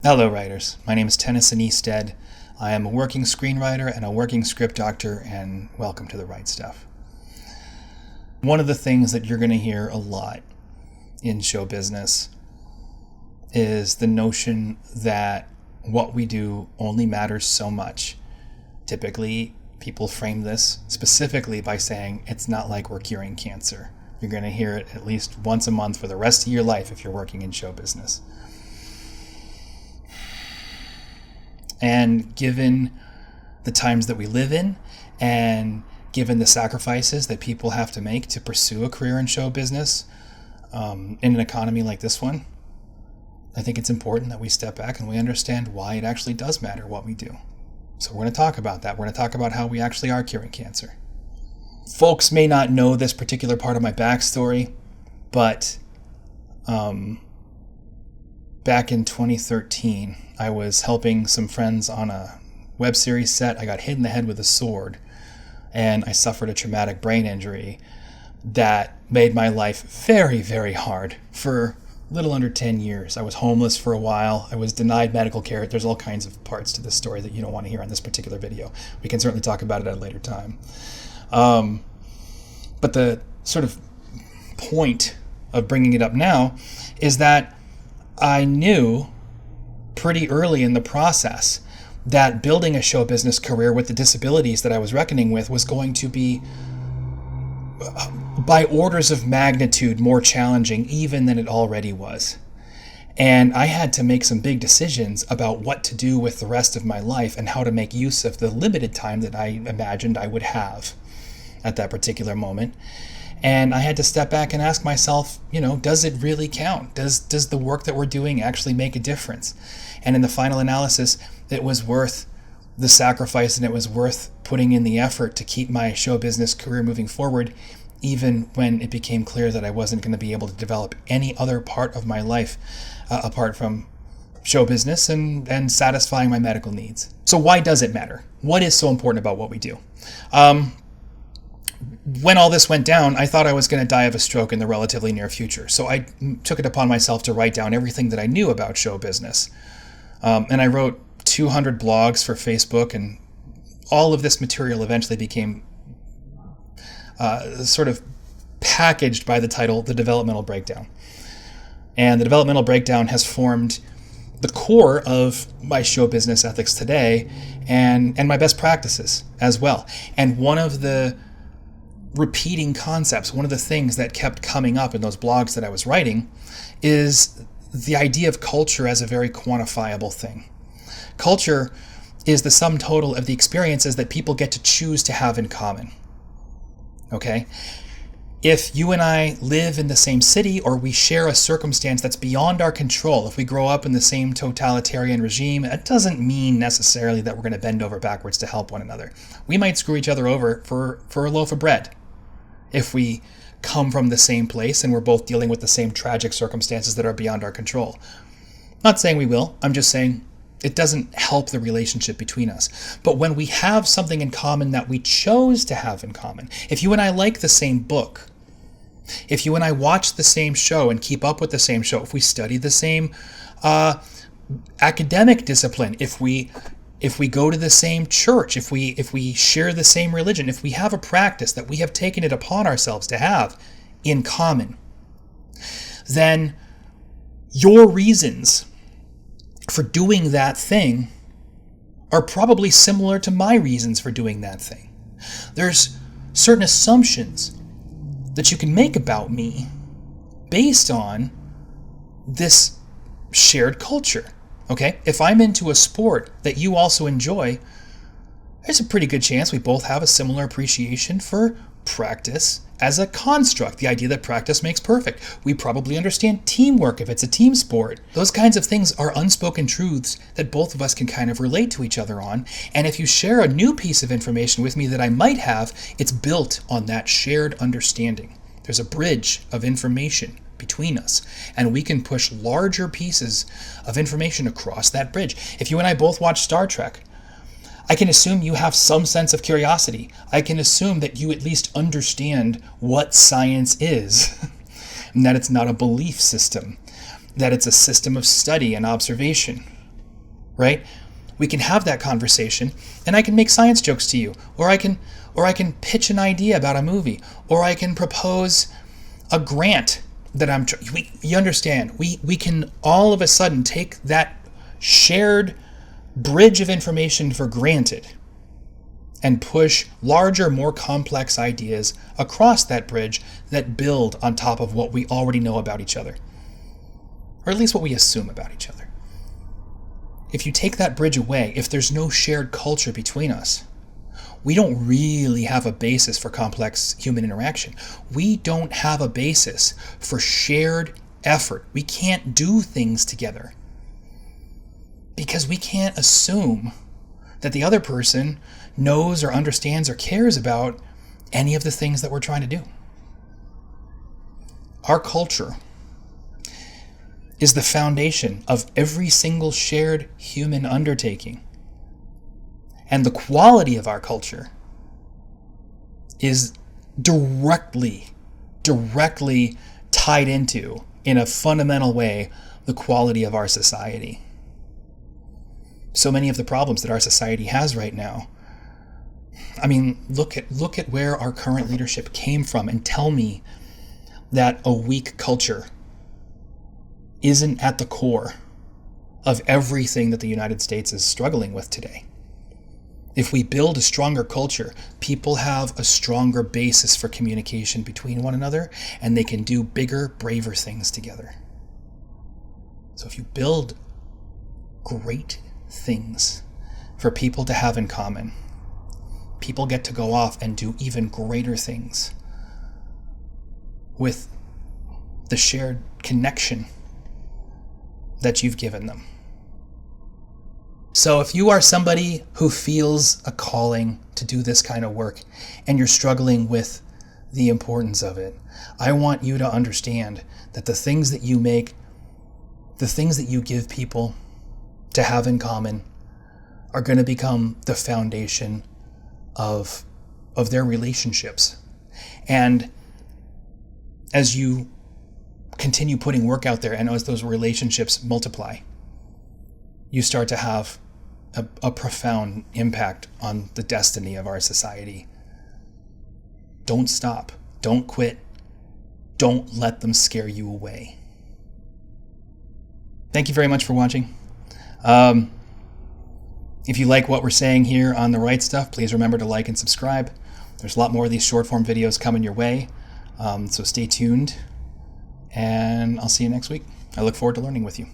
Hello writers, my name is Tennyson E. Stead. I am a working screenwriter and a working script doctor, and welcome to The Right Stuff. One of the things that you're going to hear a lot in show business is the notion that what we do only matters so much. Typically, people frame this specifically by saying it's not like we're curing cancer. You're going to hear it at least once a month for the rest of your life if you're working in show business. And given the times that we live in, and given the sacrifices that people have to make to pursue a career in show business, in an economy like this one, I think it's important that we step back and we understand why it actually does matter what we do. So we're going to talk about that. We're going to talk about how we actually are curing cancer. Folks may not know this particular part of my backstory, but back in 2013, I was helping some friends on a web series set. I got hit in the head with a sword, and I suffered a traumatic brain injury that made my life very, very hard for a little under 10 years. I was homeless for a while. I was denied medical care. There's all kinds of parts to this story that you don't want to hear on this particular video. We can certainly talk about it at a later time. But the sort of point of bringing it up now is that I knew pretty early in the process that building a show business career with the disabilities that I was reckoning with was going to be by orders of magnitude more challenging even than it already was. And I had to make some big decisions about what to do with the rest of my life and how to make use of the limited time that I imagined I would have at that particular moment. And I had to step back and ask myself, does it really count? Does the work that we're doing actually make a difference? And in the final analysis, it was worth the sacrifice and it was worth putting in the effort to keep my show business career moving forward, even when it became clear that I wasn't going to be able to develop any other part of my life apart from show business and satisfying my medical needs. So why does it matter? What is so important about what we do? When all this went down, I thought I was going to die of a stroke in the relatively near future. So I took it upon myself to write down everything that I knew about show business. And I wrote 200 blogs for Facebook, and all of this material eventually became sort of packaged by the title, The Developmental Breakdown. And The Developmental Breakdown has formed the core of my show business ethics today and my best practices as well. And one of the repeating concepts, one of the things that kept coming up in those blogs that I was writing, is the idea of culture as a very quantifiable thing. Culture is the sum total of the experiences that people get to choose to have in common. Okay? If you and I live in the same city, or we share a circumstance that's beyond our control, if we grow up in the same totalitarian regime, that doesn't mean necessarily that we're going to bend over backwards to help one another. We might screw each other over for a loaf of bread if we come from the same place and we're both dealing with the same tragic circumstances that are beyond our control. Not saying we will, I'm just saying it doesn't help the relationship between us. But when we have something in common that we chose to have in common, if you and I like the same book, if you and I watch the same show and keep up with the same show, if we study the same academic discipline, if we go to the same church, if we share the same religion, if we have a practice that we have taken it upon ourselves to have in common, then your reasons for doing that thing are probably similar to my reasons for doing that thing. There's certain assumptions that you can make about me based on this shared culture. Okay, if I'm into a sport that you also enjoy, there's a pretty good chance we both have a similar appreciation for practice as a construct, the idea that practice makes perfect. We probably understand teamwork if it's a team sport. Those kinds of things are unspoken truths that both of us can kind of relate to each other on. And if you share a new piece of information with me that I might have, it's built on that shared understanding. There's a bridge of information between us, and we can push larger pieces of information across that bridge. If you and I both watch Star Trek, I can assume you have some sense of curiosity. I can assume that you at least understand what science is, and that it's not a belief system, that it's a system of study and observation. right? We can have that conversation, and I can make science jokes to you, or I can pitch an idea about a movie, or I can propose a grant that you understand. We can all of a sudden take that shared bridge of information for granted and push larger, more complex ideas across that bridge that build on top of what we already know about each other, or at least what we assume about each other. If you take that bridge away, if there's no shared culture between us, we don't really have a basis for complex human interaction. We don't have a basis for shared effort. We can't do things together because we can't assume that the other person knows or understands or cares about any of the things that we're trying to do. Our culture is the foundation of every single shared human undertaking. And the quality of our culture is directly tied into, in a fundamental way, the quality of our society. So many of the problems that our society has right now, I mean, look at where our current leadership came from and tell me that a weak culture isn't at the core of everything that the United States is struggling with today. If we build a stronger culture, people have a stronger basis for communication between one another, and they can do bigger, braver things together. So if you build great things for people to have in common, people get to go off and do even greater things with the shared connection that you've given them. So if you are somebody who feels a calling to do this kind of work and you're struggling with the importance of it, I want you to understand that the things that you make, the things that you give people to have in common, are going to become the foundation of their relationships. And as you continue putting work out there and as those relationships multiply, you start to have a profound impact on the destiny of our society. Don't stop. Don't quit. Don't let them scare you away. Thank you very much for watching. If you like what we're saying here on The Right Stuff, please remember to like and subscribe. There's a lot more of these short form videos coming your way, so stay tuned, and I'll see you next week. I look forward to learning with you.